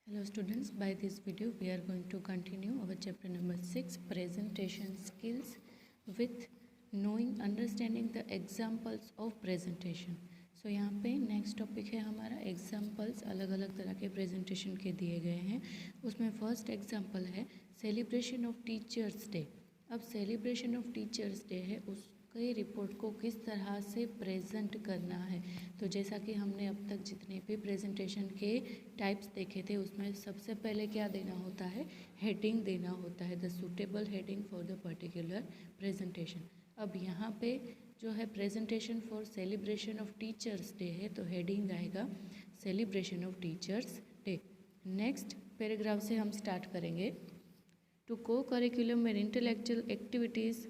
Hello students, by this video we are going to continue our chapter number 6 presentation skills with knowing understanding the examples of presentation. So यहाँ पे next topic है हमारा examples अलग अलग तरह के presentation के दिए गए हैं। उसमें फर्स्ट एग्जाम्पल है सेलिब्रेशन ऑफ टीचर्स डे। अब सेलिब्रेशन ऑफ टीचर्स डे है, उसके रिपोर्ट को किस तरह से प्रेजेंट करना है। तो जैसा कि हमने अब तक जितने भी प्रेजेंटेशन के टाइप्स देखे थे उसमें सबसे पहले क्या देना होता है, हेडिंग देना होता है, the suitable heading for the particular presentation. अब यहाँ पे जो है presentation for celebration of teachers day है, तो हेडिंग रहेगा celebration of teachers day. Next paragraph से हम स्टार्ट करेंगे। टू को curriculum and intellectual activities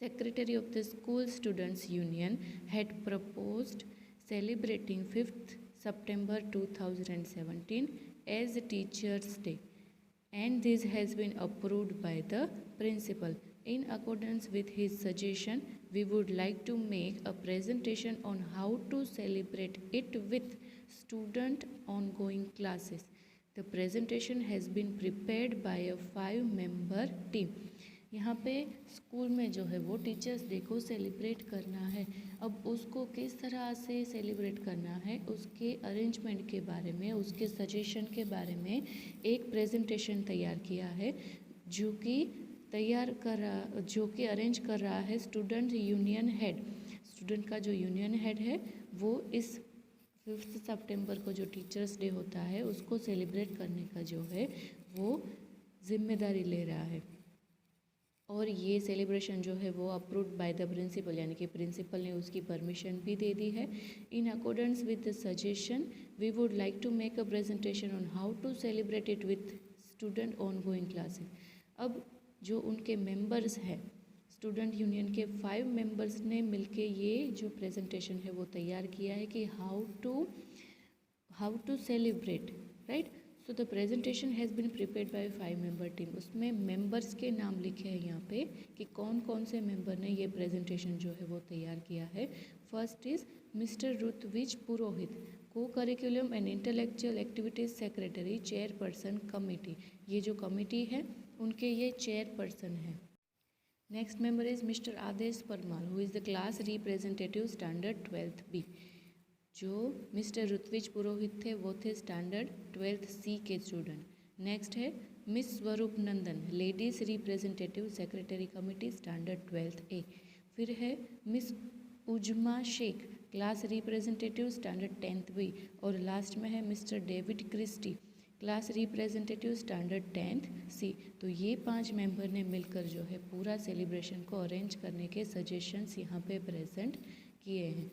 Secretary of the School Students Union had proposed celebrating 5th September 2017 as Teachers' Day, and this has been approved by the principal. In accordance with his suggestion, we would like to make a presentation on how to celebrate it with student ongoing classes. The presentation has been prepared by a 5-member team. यहाँ पे school में जो है वो teachers day को celebrate करना है। अब उसको किस तरह से सेलिब्रेट करना है, उसके अरेंजमेंट के बारे में, उसके सजेशन के बारे में एक प्रेजेंटेशन तैयार किया है, जो कि अरेंज कर रहा है स्टूडेंट यूनियन हेड। स्टूडेंट का जो यूनियन हेड है वो इस 5 सितंबर को जो टीचर्स डे होता है उसको सेलिब्रेट करने का जो है वो जिम्मेदारी ले रहा है। और ये सेलिब्रेशन जो है वो अप्रूव्ड बाय द प्रिंसिपल, यानी कि प्रिंसिपल ने उसकी परमिशन भी दे दी है। In accordance with the suggestion we would like to make a presentation on how to celebrate it with student on going classes. अब जो उनके मेंबर्स हैं स्टूडेंट यूनियन के 5 मेंबर्स ने मिलके ये जो प्रेजेंटेशन है वो तैयार किया है कि how to celebrate, right. So the presentation has been prepared by a 5-member team. उसमें मेंबर्स के नाम लिखे हैं यहाँ पे कि कौन कौन से मेंबर ने ये प्रेजेंटेशन जो है वो तैयार किया है। First is mister Ritvij Purohit, co curriculum and intellectual activities secretary, chairperson committee. ये जो कमिटी है उनके ये चेयरपर्सन हैं। Next member is mister Aadesh Parmar, who is the class representative standard 12th B। जो मिस्टर ऋत्विज पुरोहित थे वो थे स्टैंडर्ड 12th C के स्टूडेंट। नेक्स्ट है miss Swaroop Nandan, ladies representative secretary committee standard 12th A। फिर है miss Uzma Shaikh, class representative standard 10th B। और last में है mister David Christie, class representative standard 10th C। तो ये 5 मेंबर ने मिलकर जो है पूरा सेलिब्रेशन को अरेंज करने के सजेशंस यहाँ पे प्रेजेंट किए हैं।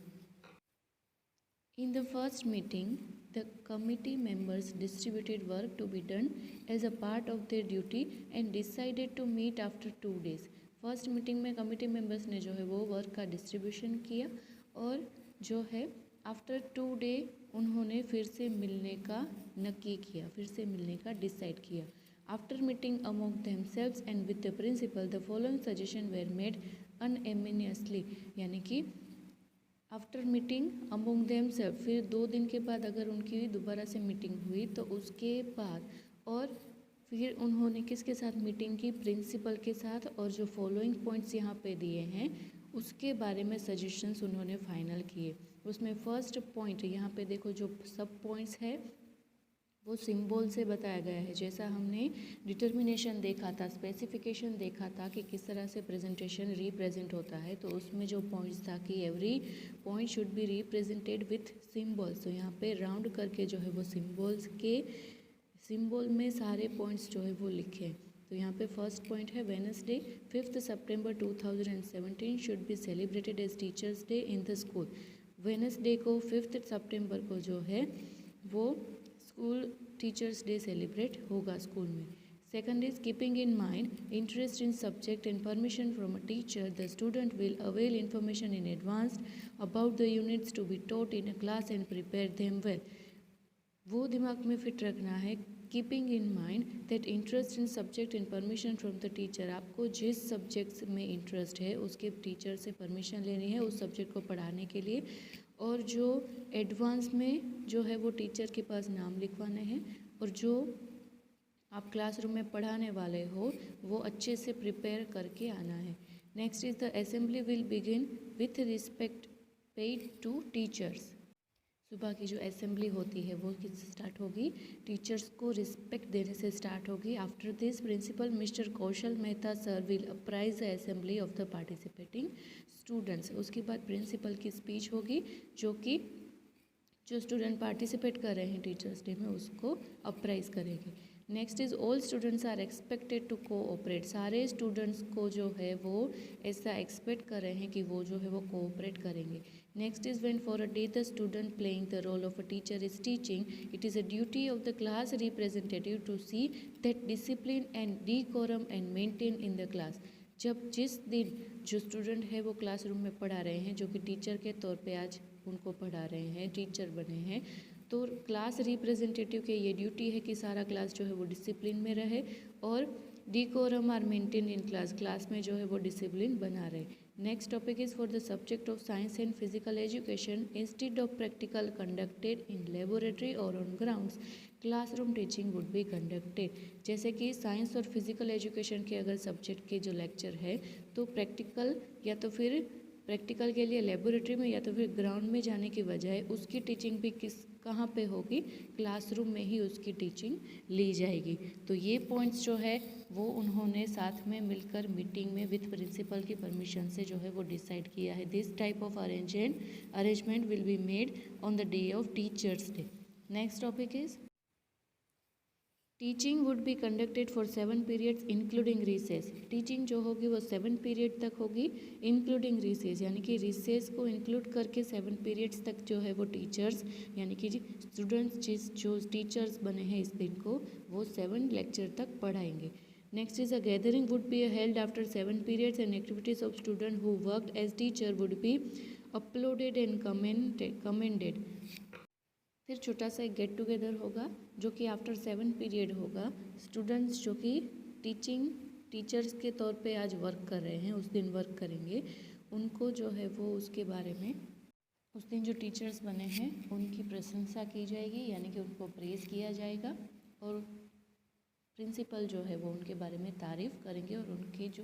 In the first meeting, the committee members distributed work to be done as a part of their duty and decided to meet after 2 days. First meeting में कमिटी मेंबर्स ने जो है वो वर्क का डिस्ट्रीब्यूशन किया और जो है आफ्टर 2 डे उन्होंने फिर से मिलने का नक्की किया, फिर से मिलने का डिसाइड किया। After meeting among themselves and with the principal the following suggestion were made unanimously, यानी कि after meeting among them self, फिर 2 दिन के बाद अगर उनकी दोबारा से मीटिंग हुई तो उसके बाद और फिर उन्होंने किसके साथ मीटिंग की, प्रिंसिपल के साथ। और जो फॉलोइंग पॉइंट्स यहाँ पे दिए हैं उसके बारे में सजेशंस उन्होंने फाइनल किए। उसमें फर्स्ट पॉइंट यहाँ पे देखो जो सब पॉइंट्स है वो सिंबल से बताया गया है। जैसा हमने डिटर्मिनेशन देखा था, स्पेसिफिकेशन देखा था कि किस तरह से प्रेजेंटेशन रिप्रेजेंट होता है, तो उसमें जो पॉइंट्स था कि every point should be represented with symbols. तो यहाँ पे राउंड करके जो है वो सिंबल में सारे पॉइंट्स जो है वो लिखे। तो यहाँ पे फर्स्ट पॉइंट है Wednesday 5th September 2017 should be celebrated as teachers day in the school. Wednesday को 5th September को जो है वो स्कूल टीचर्स डे सेलिब्रेट होगा स्कूल में। Second is keeping in mind interest in subject and permission from a teacher, the student will avail information in advance about the units to be taught in a class and prepare them well. वो दिमाग में fit रखना है keeping in mind that interest in subject and permission from the teacher. आपको जिस subjects में interest है उसके टीचर से परमिशन लेनी है उस सब्जेक्ट को पढ़ाने के लिए, और जो एडवांस में जो है वो टीचर के पास नाम लिखवाने हैं, और जो आप क्लासरूम में पढ़ाने वाले हो वो अच्छे से प्रिपेयर करके आना है। Next is the assembly will begin with respect paid to teachers. सुबह की जो असेंबली होती है वो किससे स्टार्ट होगी? टीचर्स को रिस्पेक्ट देने से स्टार्ट होगी। After this principle mister Kaushal Mehta sir will apprise the assembly of the participating students. उसके बाद प्रिंसिपल की स्पीच होगी जो कि जो स्टूडेंट पार्टिसिपेट कर रहे हैं टीचर्स डे में उसको अप्राइज करेगी। Next is all students are expected to cooperate. सारे स्टूडेंट्स को जो है वो ऐसा एक्सपेक्ट कर रहे हैं कि वो जो है वो कोऑपरेट करेंगे। Next is when for a day the student playing the role of a teacher is teaching, it is a duty of the class representative to see that discipline and decorum and maintain in the class. जब जिस दिन जो student है वो classroom में पढ़ा रहे हैं, जो कि टीचर के तौर पे आज उनको पढ़ा रहे हैं, टीचर बने हैं, तो क्लास रिप्रेजेंटेटिव के ये ड्यूटी है कि सारा क्लास जो है वो डिसिप्लिन में रहे और decorum are maintain in class, class में जो है वो डिसिप्लिन बना रहे। Next topic is for the subject of science and physical education, instead of practical conducted in laboratory और on grounds classroom teaching would be conducted. जैसे कि science और फिजिकल एजुकेशन के अगर सब्जेक्ट के जो लेक्चर है तो प्रैक्टिकल या तो फिर प्रैक्टिकल के लिए लेबोरेटरी में या तो फिर ग्राउंड में जाने की बजाय उसकी टीचिंग भी कहाँ पे होगी? क्लासरूम में ही उसकी टीचिंग ली जाएगी। तो ये पॉइंट्स जो है वो उन्होंने साथ में मिलकर मीटिंग में विद प्रिंसिपल की परमिशन से जो है वो डिसाइड किया है। This type of arrangement will be made on the day of teachers day. Next topic is teaching would be conducted for 7 periods including recess. Teaching जो होगी वो 7 पीरियड तक होगी इंक्लूडिंग रिसेस, यानी कि रिसेस को इंक्लूड करके 7 पीरियड्स तक जो है वो टीचर्स यानी कि स्टूडेंट्स जो टीचर्स बने हैं इस दिन को वो 7 लेक्चर तक पढ़ाएंगे। Next is a gathering would be held after 7 periods and activities of student who worked as teacher would be uploaded and commended. फिर छोटा सा एक गेट टुगेदर होगा जो कि आफ्टर 7 पीरियड होगा। स्टूडेंट्स जो कि टीचर्स के तौर पे आज वर्क कर रहे हैं उस दिन वर्क करेंगे, उनको जो है वो उसके बारे में उस दिन जो टीचर्स बने हैं उनकी प्रशंसा की जाएगी, यानी कि उनको प्रेज़ किया जाएगा और प्रिंसिपल जो है वो उनके बारे में तारीफ़ करेंगे और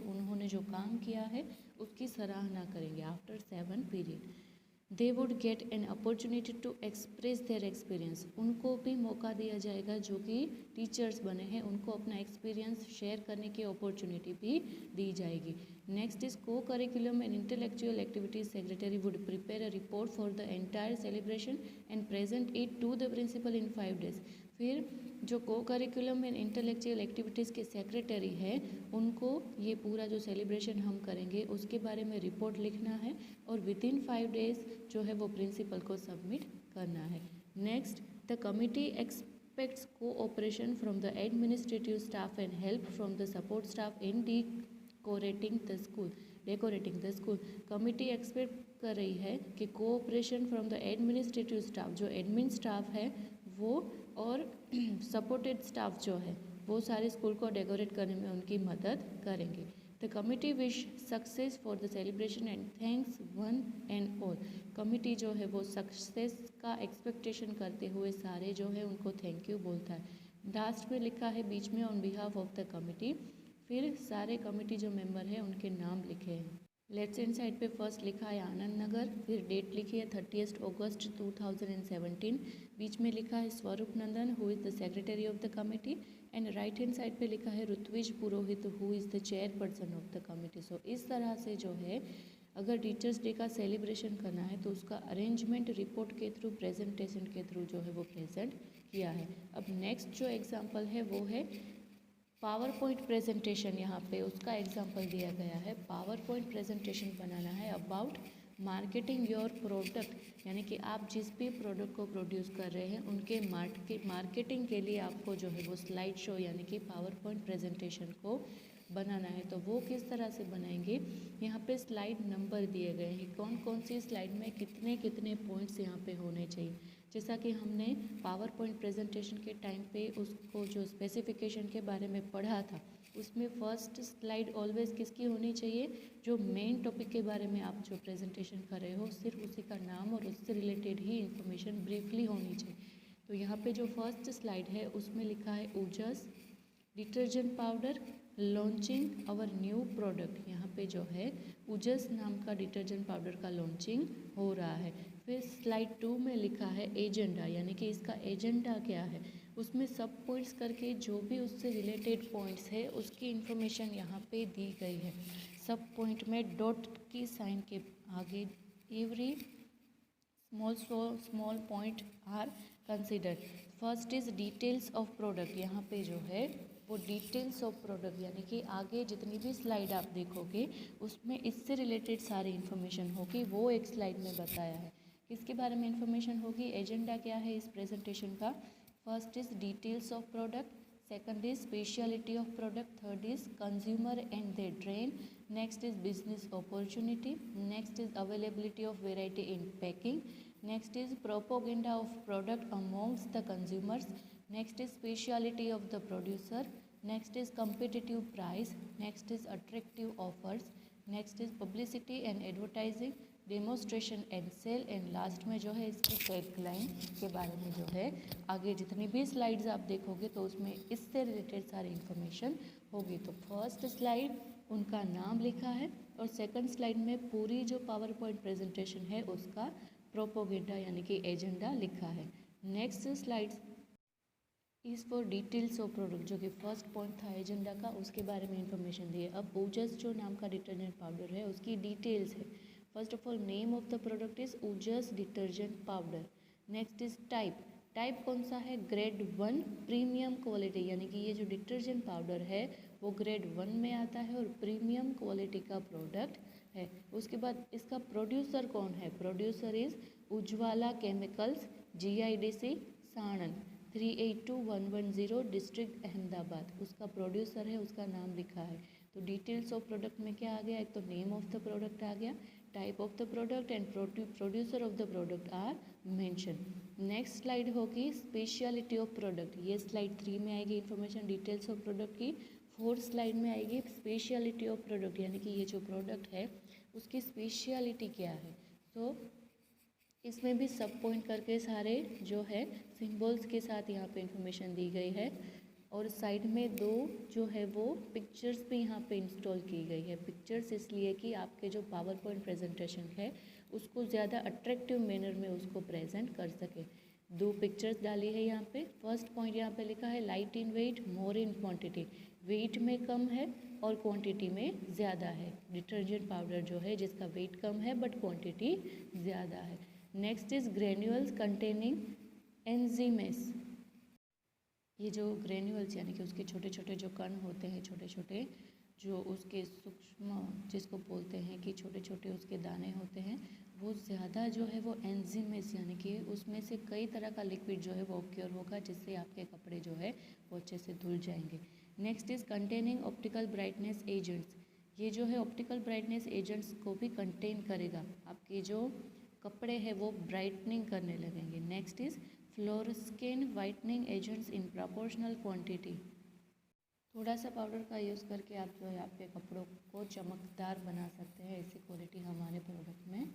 उन्होंने जो काम किया है उसकी सराहना करेंगे। After 7 period they would get an opportunity to express their experience. उनको भी मौका दिया जाएगा जो कि टीचर्स बने हैं, उनको अपना एक्सपीरियंस शेयर करने की अपॉर्चुनिटी भी दी जाएगी। Next is co curriculum and intellectual activities secretary would prepare a report for the entire celebration and present it to the principal in 5 days। फिर जो co curriculum and intellectual activities के secretary है उनको ये पूरा जो सेलिब्रेशन हम करेंगे उसके बारे में रिपोर्ट लिखना है और विद इन 5 days जो है वो प्रिंसिपल को सबमिट करना है। Next the committee aspects cooperation from the administrative staff and help from the support staff in decorating the school. Committee expect कर रही है कि cooperation from the administrative staff, जो एडमिन स्टाफ है वो और सपोर्टेड स्टाफ जो है वो सारे स्कूल को डेकोरेट करने में उनकी मदद करेंगे। The committee wish success for the celebration and thanks one and all. Committee जो है वो सक्सेस का एक्सपेक्टेशन करते हुए सारे जो है उनको थैंक यू बोलता है। लास्ट में लिखा है बीच में on behalf of the committee, फिर सारे कमिटी जो मेंबर है उनके नाम लिखे हैं। लेफ्ट हैंड साइड पे फर्स्ट लिखा है आनंद नगर, फिर डेट लिखी है 30 अगस्त 2017, बीच में लिखा है Swaroop Nandan who is the secretary of the committee and right hand side पे लिखा है Ritvij Purohit who is the chairperson of the committee. So इस तरह से जो है अगर टीचर्स डे का सेलिब्रेशन करना है तो उसका अरेंजमेंट रिपोर्ट के थ्रू प्रेजेंटेशन के थ्रू जो है वो प्रेजेंट किया है। अब नेक्स्ट जो एग्जाम्पल है वो है पावर पॉइंट प्रेजेंटेशन। यहाँ पे उसका एग्जांपल दिया गया है। पावर पॉइंट प्रेजेंटेशन बनाना है अबाउट मार्केटिंग योर प्रोडक्ट, यानी कि आप जिस भी प्रोडक्ट को प्रोड्यूस कर रहे हैं उनके मार्केटिंग के लिए आपको जो है वो स्लाइड शो यानी कि पावर पॉइंट प्रेजेंटेशन को बनाना है। तो वो किस तरह से बनाएंगे, यहाँ पे स्लाइड नंबर दिए गए हैं, कौन कौन सी स्लाइड में कितने कितने पॉइंट्स यहाँ पे होने चाहिए। जैसा कि हमने पावर पॉइंट प्रेजेंटेशन के टाइम पे उसको जो स्पेसिफिकेशन के बारे में पढ़ा था उसमें फर्स्ट स्लाइड ऑलवेज किसकी होनी चाहिए, जो मेन टॉपिक के बारे में आप जो प्रेजेंटेशन कर रहे हो सिर्फ उसी का नाम और उससे रिलेटेड ही इंफॉर्मेशन ब्रीफली होनी चाहिए। तो यहाँ पे जो फर्स्ट स्लाइड है उसमें लिखा है Oojas detergent powder launching our new product. यहाँ पे जो है ऊजस नाम का डिटर्जेंट पाउडर का लॉन्चिंग हो रहा है। फिर स्लाइड 2 में लिखा है एजेंडा, यानी कि इसका एजेंडा क्या है, उसमें सब पॉइंट्स करके जो भी उससे रिलेटेड पॉइंट्स है उसकी इन्फॉर्मेशन यहाँ पे दी गई है। सब पॉइंट में डॉट की साइन के आगे every small point are consider. First is details of product. यहाँ पे जो है वो डिटेल्स ऑफ प्रोडक्ट, यानी कि आगे जितनी भी स्लाइड आप देखोगे उसमें इससे रिलेटेड सारी इन्फॉर्मेशन होगी, वो एक स्लाइड में बताया है। किसके बारे में इन्फॉर्मेशन होगी, एजेंडा क्या है इस प्रेजेंटेशन का। First is details of product, second is speciality of product, third is consumer and their trend, next is business opportunity, next is availability of variety in packing, next is propaganda of product amongst the consumers, next is speciality of the producer, next is competitive price, next is attractive offers, next is publicity and advertising, demonstration and sale, and last में जो है इसकी tagline के बारे में जो है आगे जितनी भी स्लाइड्स आप देखोगे तो उसमें इससे रिलेटेड सारी इन्फॉर्मेशन होगी। तो फर्स्ट स्लाइड उनका नाम लिखा है और सेकंड स्लाइड में पूरी जो पावर पॉइंट प्रेजेंटेशन है उसका प्रोपोगेंडा यानी कि एजेंडा लिखा है। Next slide is for details of product, जो कि फर्स्ट पॉइंट था एजेंडा का, उसके बारे में इंफॉर्मेशन दी है। अब ऊजस जो नाम का डिटर्जेंट पाउडर है उसकी डिटेल्स है। First of all name of the product is Oojas detergent powder. Next is type, type कौन सा है, ग्रेड 1 प्रीमियम क्वालिटी, यानी कि ये जो डिटर्जेंट पाउडर है वो ग्रेड 1 में आता है और प्रीमियम क्वालिटी का प्रोडक्ट है। उसके बाद इसका प्रोड्यूसर कौन है, producer is Ujjwala chemicals, GIDC साणन 382110 district Ahmedabad, उसका प्रोड्यूसर है, उसका नाम लिखा है। तो डिटेल्स ऑफ प्रोडक्ट में क्या आ गया, एक तो नेम ऑफ द प्रोडक्ट आ गया, type of the product and producer of the product are mention. Next slide होगी स्पेशलिटी ऑफ प्रोडक्ट, ये स्लाइड 3 में आएगी इन्फॉर्मेशन डिटेल्स ऑफ प्रोडक्ट की। फोर्थ स्लाइड में आएगी स्पेशलिटी ऑफ प्रोडक्ट, यानी कि ये जो प्रोडक्ट है उसकी स्पेशलिटी क्या है। तो इसमें भी सब पॉइंट करके सारे जो है सिंबल्स के साथ यहाँ पे इंफॉर्मेशन दी गई है और साइड में 2 जो है वो पिक्चर्स भी यहाँ पे इंस्टॉल की गई है। पिक्चर्स इसलिए कि आपके जो पावर पॉइंट प्रेजेंटेशन है उसको ज़्यादा अट्रैक्टिव मैनर में उसको प्रेजेंट कर सके। 2 पिक्चर्स डाली है यहाँ पे। फर्स्ट पॉइंट यहाँ पे लिखा है light in weight more in quantity, weight में कम है और क्वांटिटी में ज़्यादा है। डिटर्जेंट पाउडर जो है जिसका वेट कम है बट क्वांटिटी ज़्यादा है। नेक्स्ट इज ग्रेन्यूल्स कंटेनिंग एंजीमेस, ये जो ग्रेन्यूल्स यानी कि उसके छोटे छोटे जो कण होते हैं, छोटे छोटे जो उसके सूक्ष्म जिसको बोलते हैं कि छोटे छोटे उसके दाने होते हैं, वो ज़्यादा जो है वो एंजीमेस यानी कि उसमें से कई तरह का लिक्विड जो है वो ऑक्योर होगा जिससे आपके कपड़े जो है वो अच्छे से धुल जाएंगे। Next is containing optical brightness agents, ये जो है ऑप्टिकल ब्राइटनेस एजेंट्स को भी कंटेन करेगा, आपके जो कपड़े हैं वो ब्राइटनिंग करने लगेंगे। Next is fluorescent whitening agents in proportional quantity, थोड़ा सा पाउडर का यूज़ करके आप जो है आपके कपड़ों को चमकदार बना सकते हैं, ऐसी क्वालिटी हमारे प्रोडक्ट में है।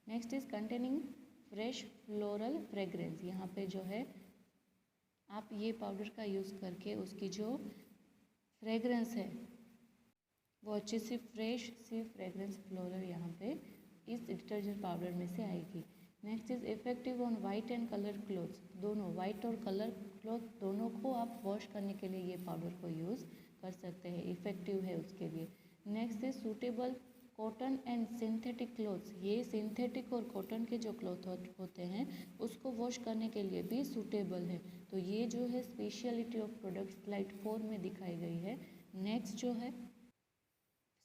Next is containing fresh floral fragrance, यहाँ पे जो है आप ये पाउडर का यूज़ करके उसकी जो फ्रेगरेंस है वो अच्छी सी फ्रेश सी फ्रेगरेंस फ्लोरल यहाँ पे इस डिटर्जेंट पाउडर में से आएगी। Next is effective on white and colour clothes, दोनों वाइट और कलर क्लॉथ दोनों को आप वॉश करने के लिए ये पाउडर को यूज़ कर सकते हैं, इफेक्टिव है उसके लिए। Next is suitable cotton and synthetic clothes, ये सिंथेटिक और कॉटन के जो क्लॉथ होते हैं उसको वॉश करने के लिए भी सूटेबल है। तो ये जो है स्पेशलिटी ऑफ प्रोडक्ट स्लाइड 4 में दिखाई गई है। नेक्स्ट जो है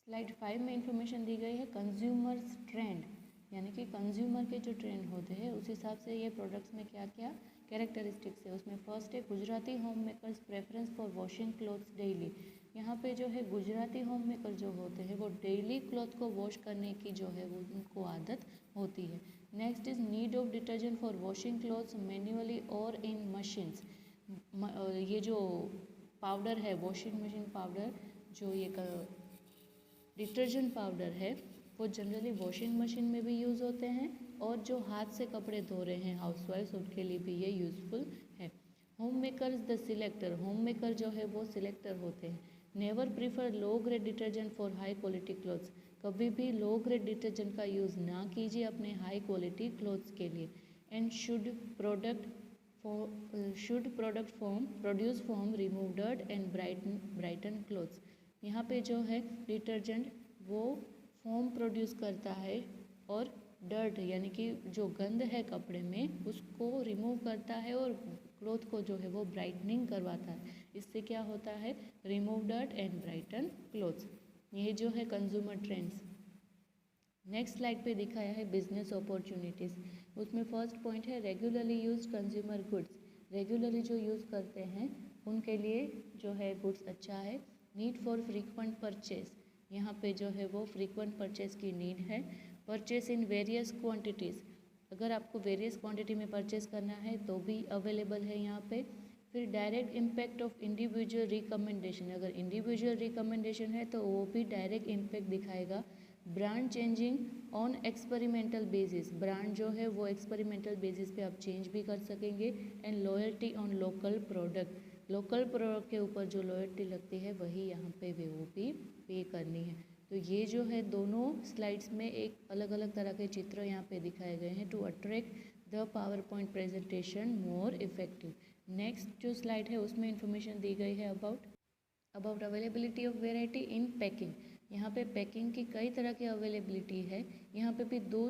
स्लाइड 5 में इंफॉर्मेशन दी गई है कंज्यूमर्स ट्रेंड, यानी कि कंज्यूमर के जो ट्रेंड होते हैं उस हिसाब से ये प्रोडक्ट्स में क्या क्या कैरेक्टरिस्टिक्स है। उसमें फर्स्ट है Gujarati home makers preference for washing clothes daily, यहाँ पे जो है गुजराती होम मेकर जो होते हैं वो डेली क्लॉथ को वॉश करने की जो है वो उनको आदत होती है। Next is need of detergent for washing clothes manually और इन मशीन्स, ये जो पाउडर है, वॉशिंग मशीन पाउडर, जो ये डिटर्जेंट पाउडर है वो जनरली वॉशिंग मशीन में भी यूज़ होते हैं और जो हाथ से कपड़े धो रहे हैं हाउसवाइफ्स उनके लिए भी ये यूज़फुल है। Home maker the selector, home maker जो है वो सिलेक्टर होते हैं। Never prefer low grade detergent for high quality clothes, कभी भी लो ग्रेड डिटर्जेंट का यूज़ ना कीजिए अपने हाई क्वालिटी क्लॉथ्स के लिए। And should product form produce form remove dirt and brighten clothes. यहाँ पे जो है डिटर्जेंट वो फोम प्रोड्यूस करता है और डर्ट यानी कि जो गंद है कपड़े में उसको रिमूव करता है और क्लॉथ को जो है वो ब्राइटनिंग करवाता है। इससे क्या होता है, remove dirt and brighten clothes. ये जो है कंज्यूमर ट्रेंड्स। नेक्स्ट स्लाइड पे दिखाया है बिजनेस अपॉर्चुनिटीज़। उसमें फर्स्ट पॉइंट है regularly use consumer goods, regularly जो यूज़ करते हैं उनके लिए जो है गुड्स अच्छा है। नीड फॉर फ्रीक्वेंट परचेज, यहाँ पे जो है वो फ्रीक्वेंट परचेज की नीड है। परचेज इन वेरियस क्वांटिटीज़, अगर आपको वेरियस क्वांटिटी में परचेज करना है तो भी अवेलेबल है यहाँ पे। फिर direct impact of individual recommendation, अगर इंडिविजुअल रिकमेंडेशन है तो वो भी डायरेक्ट इम्पैक्ट दिखाएगा। Brand changing on experimental basis, brand जो है वो एक्सपेरिमेंटल बेसिस पे आप चेंज भी कर सकेंगे। And loyalty on local product, local product के ऊपर जो लॉयल्टी लगती है वही यहाँ पे वो भी पे करनी है। तो ये जो है दोनों स्लाइड्स में एक अलग अलग तरह के चित्र यहाँ पे दिखाए गए हैं to attract the power point presentation more effective. Next जो स्लाइड है उसमें इंफॉर्मेशन दी गई है about availability of variety in packing. यहाँ पे पैकिंग की कई तरह की अवेलेबिलिटी है। यहाँ पे भी दो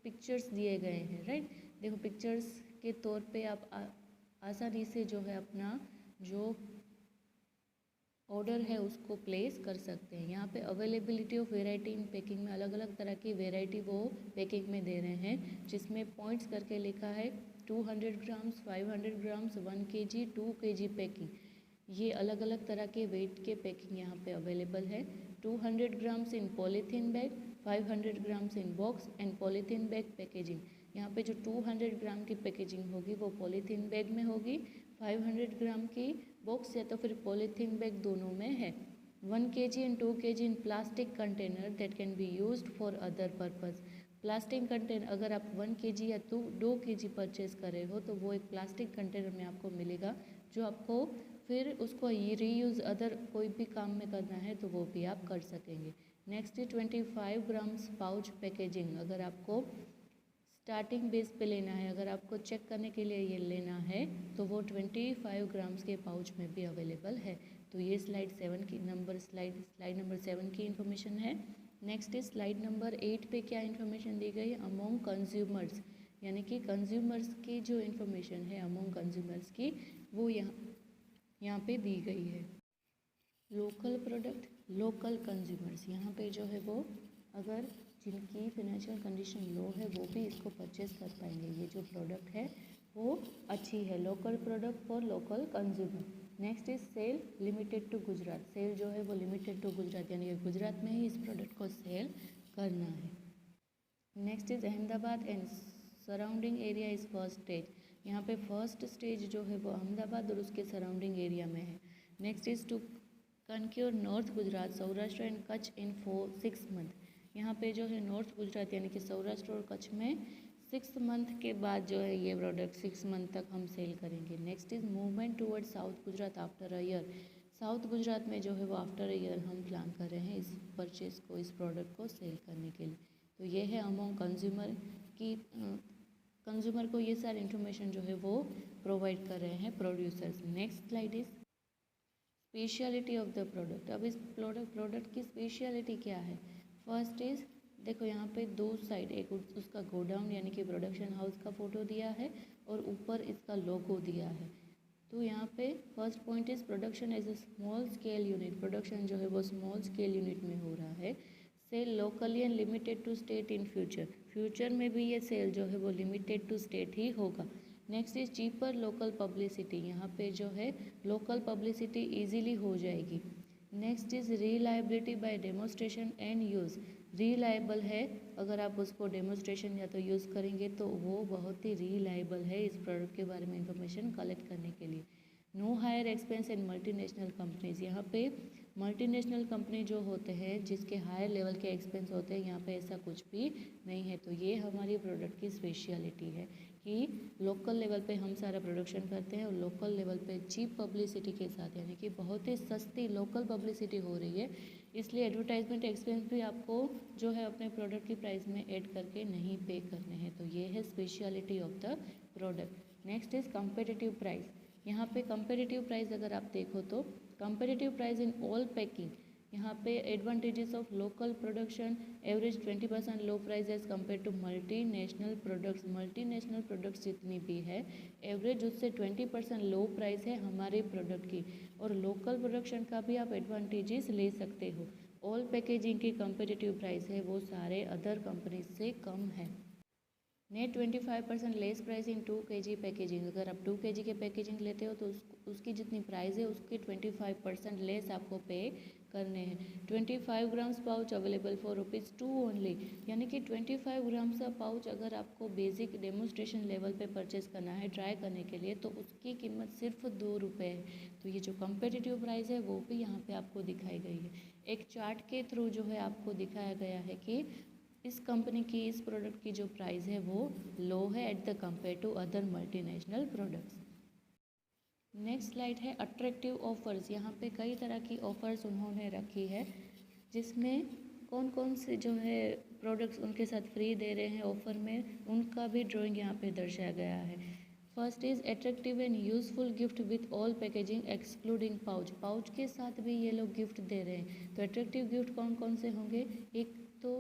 पिक्चर्स दिए गए हैं, राइट। देखो पिक्चर्स के तौर पे आप आसानी से जो है अपना जो ऑर्डर है उसको प्लेस कर सकते हैं। यहाँ पे availability of variety in packing में अलग अलग तरह की वेराइटी वो पैकिंग में दे रहे हैं, जिसमें पॉइंट्स करके लिखा है 200 grams, 500 grams, 1 kg, 2 kg packing. ये अलग अलग तरह के वेट के पैकिंग यहाँ पे अवेलेबल है। 200 grams in polythene bag, 500 grams in box and polythene bag packaging. यहाँ पे जो 200 ग्राम की पैकेजिंग होगी वो पॉलीथीन बैग में होगी, 500 ग्राम की बॉक्स या तो फिर पॉलीथीन बैग दोनों में है। 1 kg and 2 kg in plastic container that can be used for other purpose. Plastic container अगर आप 1 kg या 2 kg परचेज कर रहे हो तो वो एक प्लास्टिक कंटेनर में आपको मिलेगा, जो आपको फिर उसको रीयूज़ अदर कोई भी काम में करना है तो वो भी आप कर सकेंगे। नेक्स्ट है 25 ग्राम्स पाउच पैकेजिंग। अगर आपको स्टार्टिंग बेस पे लेना है, अगर आपको चेक करने के लिए ये लेना है तो वो 25 ग्राम्स के पाउच में भी अवेलेबल है। तो ये स्लाइड नंबर 7 की इन्फॉर्मेशन है। नेक्स्ट इज स्लाइड नंबर 8 पे क्या इन्फॉर्मेशन दी गई है, अमोंग कंज्यूमर्स, यानी कि कंज्यूमर्स की जो इन्फॉर्मेशन है अमोंग कंज्यूमर्स की वो यहाँ पे दी गई है। लोकल प्रोडक्ट, लोकल कंज्यूमर्स, यहाँ पे जो है वो अगर जिनकी फिनेंशियल कंडीशन लो है वो भी इसको परचेज कर पाएंगे। ये जो प्रोडक्ट है वो अच्छी है, local product for local consumer. Next is sale limited to Gujarat, sale जो है वो लिमिटेड टू गुजरात यानी कि गुजरात में ही इस प्रोडक्ट को सेल करना है। Next is Ahmedabad and surrounding area is first stage, यहाँ पे फर्स्ट स्टेज जो है वो अहमदाबाद और उसके सराउंडिंग एरिया में है। Next is to conquer north Gujarat, Saurashtra and Kutch in 6 month, यहाँ पे जो है नॉर्थ गुजरात यानी कि सौराष्ट्र और कच्छ में 6 मंथ के बाद जो है ये प्रोडक्ट 6 मंथ तक हम सेल करेंगे। Next is movement toward south Gujarat after a year, south Gujarat में जो है वो आफ्टर अ ईयर हम प्लान कर रहे हैं इस परचेज को, इस प्रोडक्ट को सेल करने के लिए। तो ये है अमोंग कंज्यूमर को ये सारी इन्फॉर्मेशन जो है वो प्रोवाइड कर रहे हैं producers. Next slide is speciality of the product. अब इस प्रोडक्ट की स्पेशलिटी क्या है, फर्स्ट इज देखो यहाँ पे दो साइड, एक उसका गोडाउन यानी कि प्रोडक्शन हाउस का फोटो दिया है और ऊपर इसका लोगो दिया है। तो यहाँ पे first point is production as a small scale unit, production जो है वो स्मॉल स्केल यूनिट में हो रहा है। Sale locally and limited to state in future, future में भी ये सेल जो है वो लिमिटेड टू स्टेट ही होगा। Next is cheaper local publicity, यहाँ पे जो है लोकल पब्लिसिटी इजीली हो जाएगी। Next is reliability by demonstration and use, reliable है, अगर आप उसको डेमोस्ट्रेशन या तो यूज़ करेंगे तो वो बहुत ही रिलायबल है इस प्रोडक्ट के बारे में इंफॉर्मेशन कलेक्ट करने के लिए। No higher expense in multinational companies. यहाँ पे मल्टीनेशनल कंपनी जो होते हैं जिसके हायर लेवल के एक्सपेंस होते हैं, यहाँ पे ऐसा कुछ भी नहीं है। तो ये हमारी प्रोडक्ट की स्पेशलिटी है कि लोकल लेवल पे हम सारा प्रोडक्शन करते हैं और लोकल लेवल पे चीप पब्लिसिटी के साथ, यानी कि बहुत ही सस्ती लोकल पब्लिसिटी हो रही है, इसलिए एडवर्टाइजमेंट एक्सपेंस भी आपको जो है अपने प्रोडक्ट की प्राइस में ऐड करके नहीं पे करने हैं। तो ये है speciality of the product. Next is competitive price. यहाँ पे कंपेटिटिव प्राइस अगर आप देखो तो competitive price in all packing, यहाँ पे advantages of local production, average 20% low price as compare to multinational products. Multinational products जितनी भी है एवरेज उससे 20% लो प्राइस है हमारे प्रोडक्ट की, और लोकल प्रोडक्शन का भी आप एडवांटेजेस ले सकते हो। ऑल पैकेजिंग की कंपेटिटिव प्राइस है वो सारे अदर कंपनीज से कम है। Net 25% less price in 2 kg packaging. अगर आप 2 kg के पैकेजिंग लेते हो तो उसकी जितनी प्राइस है उसके 25% लेस आपको पे करने हैं। 25 grams pouch available for ₹2 only, यानी कि 25 ग्राम्स का पाउच अगर आपको बेसिक डेमोस्ट्रेशन लेवल पे परचेस करना है ट्राई करने के लिए तो उसकी कीमत सिर्फ ₹2 है। तो ये जो कंपेटिटिव प्राइस है वो भी यहाँ पे आपको दिखाई गई है। एक चार्ट के थ्रू जो है आपको दिखाया गया है कि इस कंपनी की इस प्रोडक्ट की जो प्राइस है वो लो है at the compare to other multinational products. Next slide है अट्रैक्टिव ऑफर्स। यहाँ पे कई तरह की ऑफर्स उन्होंने रखी है जिसमें कौन कौन से जो है प्रोडक्ट्स उनके साथ फ्री दे रहे हैं ऑफर में, उनका भी ड्राइंग यहाँ पे दर्शाया गया है। First is attractive and useful gift with all packaging excluding pouch. Pouch के साथ भी ये लोग गिफ्ट दे रहे हैं। तो अट्रैक्टिव गिफ्ट कौन कौन से होंगे? एक तो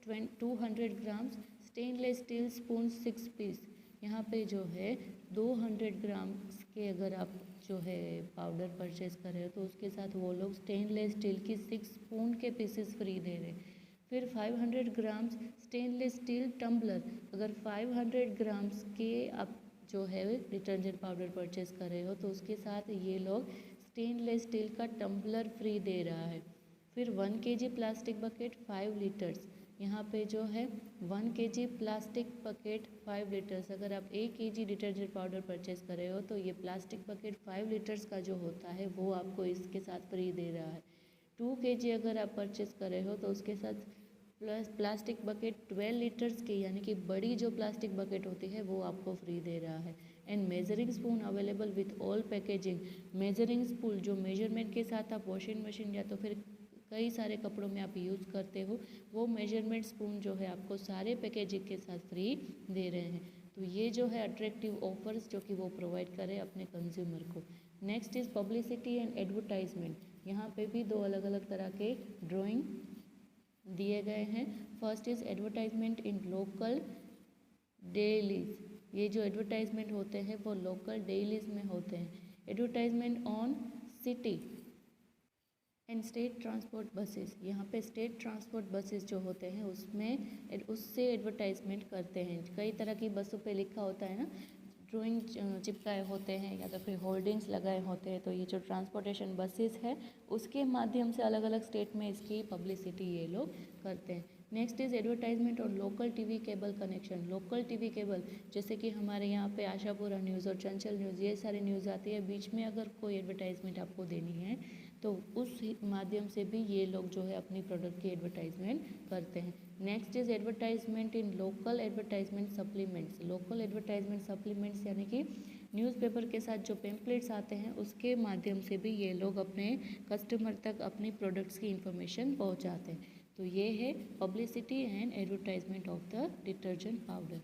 200 grams stainless steel spoon 6 piece. यहाँ पे जो है 200 ग्राम्स के अगर आप जो है पाउडर परचेज कर रहे हो तो उसके साथ वो लोग स्टेनलेस स्टील की 6 स्पून के पीसेस फ्री दे रहे हैं। फिर 500 ग्राम्स स्टेनलेस स्टील टम्बलर। अगर 500 ग्राम्स के आप जो है डिटर्जेंट पाउडर परचेज कर रहे हो तो उसके साथ ये लोग स्टेनलेस स्टील का टम्बलर फ्री दे रहा है। फिर 1 kg प्लास्टिक बकेट 5 लीटर्स। यहाँ पे जो है 1 kg प्लास्टिक बकेट 5 लीटर्स। अगर आप 1 kg डिटर्जेंट पाउडर परचेज कर रहे हो तो ये प्लास्टिक बकेट 5 लीटर्स का जो होता है वो आपको इसके साथ फ्री दे रहा है। 2 kg अगर आप परचेज कर रहे हो तो उसके साथ प्लास्टिक बकेट 12 लीटर्स की, यानी कि बड़ी जो प्लास्टिक बकेट होती है वो आपको फ्री दे रहा है। And measuring spoon available with all packaging. Measuring spoon जो मेजरमेंट के साथ आप वॉशिंग मशीन या तो फिर कई सारे कपड़ों में आप यूज़ करते हो, वो मेजरमेंट स्पून जो है आपको सारे पैकेजिंग के साथ फ्री दे रहे हैं। तो ये जो है अट्रैक्टिव ऑफर्स जो कि वो प्रोवाइड करें अपने कंज्यूमर को। Next is publicity and advertisement. यहाँ पे भी दो अलग अलग तरह के ड्राइंग दिए गए हैं। First is advertisement in local dailies. ये जो एडवर्टाइजमेंट होते हैं वो लोकल डेलीज में होते हैं। Advertisement on city and state transport buses. यहाँ पे स्टेट ट्रांसपोर्ट बसेस जो होते हैं उसमें उससे एडवर्टाइजमेंट करते हैं। कई तरह की बसों पे लिखा होता है ना, ड्राइंग चिपकाए होते हैं या तो फिर होर्डिंग्स लगाए होते हैं। तो ये जो ट्रांसपोर्टेशन बसेस है उसके माध्यम से अलग अलग स्टेट में इसकी पब्लिसिटी ये लोग करते हैं। नेक्स्ट इज़ एडवर्टाइजमेंट और local TV cable connection. Local TV cable जैसे कि हमारे यहाँ पे आशापुरा न्यूज़ और चंचल न्यूज़ ये सारी न्यूज़ आती है, बीच में अगर कोई एडवर्टाइजमेंट आपको देनी है तो उस माध्यम से भी ये लोग जो है अपनी प्रोडक्ट की एडवर्टाइजमेंट करते हैं। Next is advertisement in local advertisement supplements. Local advertisement supplements यानी कि न्यूज़पेपर के साथ जो पेम्पलेट्स आते हैं उसके माध्यम से भी ये लोग अपने कस्टमर तक अपनी प्रोडक्ट्स की इंफॉर्मेशन पहुंचाते हैं। तो ये है publicity and advertisement of the detergent powder.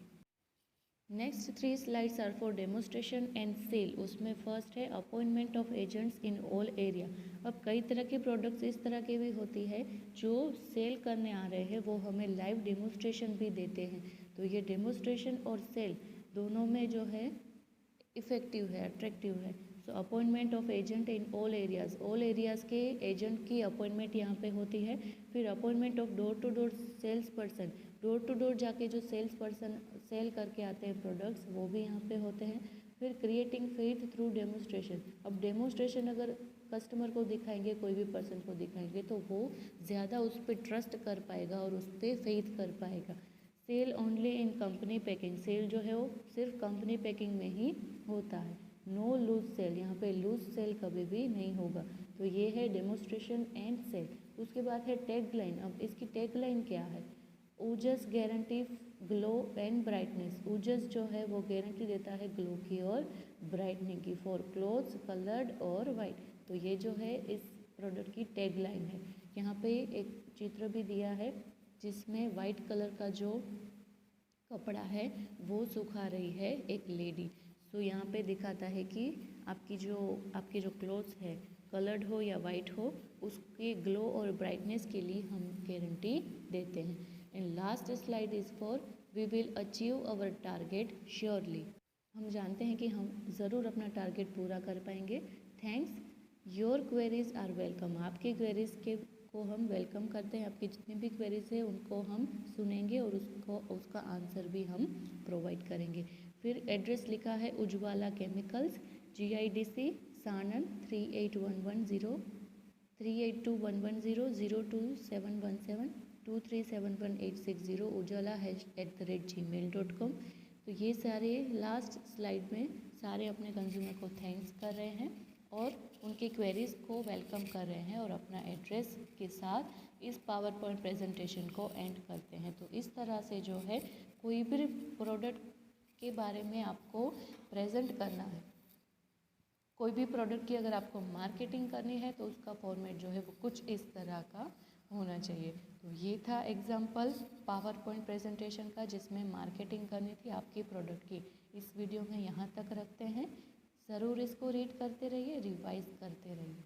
Next 3 slides are for demonstration and sale. उसमें फर्स्ट है appointment of agents in all area. अब कई तरह के प्रोडक्ट्स इस तरह की भी होती है जो सेल करने आ रहे हैं वो हमें लाइव डेमोस्ट्रेशन भी देते हैं। तो ये डेमोस्ट्रेशन और सेल दोनों में जो है इफ़ेक्टिव है, अट्रैक्टिव है। So appointment of agent in all areas. All areas के एजेंट की अपॉइंटमेंट यहाँ पे होती है। फिर appointment of door to door sales person. Door to door जाके जो सेल्स पर्सन सेल करके आते हैं प्रोडक्ट्स वो भी यहाँ पे होते हैं। फिर क्रिएटिंग फेथ थ्रू डेमोस्ट्रेशन। अब डेमोस्ट्रेशन अगर कस्टमर को दिखाएंगे, कोई भी पर्सन को दिखाएंगे तो वो ज़्यादा उस पर ट्रस्ट कर पाएगा और उस पर फेथ कर पाएगा। Sale only in company packing. Sale जो है वो सिर्फ कंपनी पैकिंग में ही होता है। नो लूज सेल, यहाँ पे लूज सेल कभी भी नहीं होगा। तो ये है डेमोस्ट्रेशन एंड सेल। उसके बाद है टैग लाइन। अब इसकी टैग लाइन क्या है? ओजस गारंटी ग्लो एंड ब्राइटनेस। ओजस जो है वो गारंटी देता है ग्लो की और ब्राइटनिंग की फॉर क्लोथ्स कलर्ड और वाइट। तो ये जो है इस प्रोडक्ट की टैग लाइन है। यहाँ पे एक चित्र भी दिया है जिसमें वाइट कलर का जो कपड़ा है वो सुखा रही है एक लेडी। सो यहाँ पे दिखाता है कि आपके जो क्लोथ्स है कलर्ड हो या वाइट हो, उसके ग्लो और ब्राइटनेस के लिए हम गारंटी देते हैं। And last slide is for we will achieve our target surely. हम जानते हैं कि हम ज़रूर अपना टारगेट पूरा कर पाएंगे। Thanks, your queries are welcome. आपके क्वेरीज को हम वेलकम करते हैं। आपकी जितनी भी क्वेरीज है उनको हम सुनेंगे और उसका आंसर भी हम प्रोवाइड करेंगे। फिर एड्रेस लिखा है उज्ज्वला केमिकल्स, GIDC सानन 38110 38211 02717 2371860 ujala@gmail.com। तो ये सारे लास्ट स्लाइड में सारे अपने कंज्यूमर को थैंक्स कर रहे हैं और उनकी क्वेरीज़ को वेलकम कर रहे हैं और अपना एड्रेस के साथ इस पावर पॉइंट प्रेजेंटेशन को एंड करते हैं। तो इस तरह से जो है कोई भी प्रोडक्ट के बारे में आपको प्रेजेंट करना है, कोई भी प्रोडक्ट की अगर आपको मार्केटिंग करनी है तो उसका फॉर्मेट जो है वो कुछ इस तरह का होना चाहिए। तो ये था एग्जाम्पल पावर पॉइंट प्रेजेंटेशन का जिसमें मार्केटिंग करनी थी आपकी प्रोडक्ट की। इस वीडियो में यहाँ तक रखते हैं। ज़रूर इसको रीड करते रहिए, रिवाइज करते रहिए।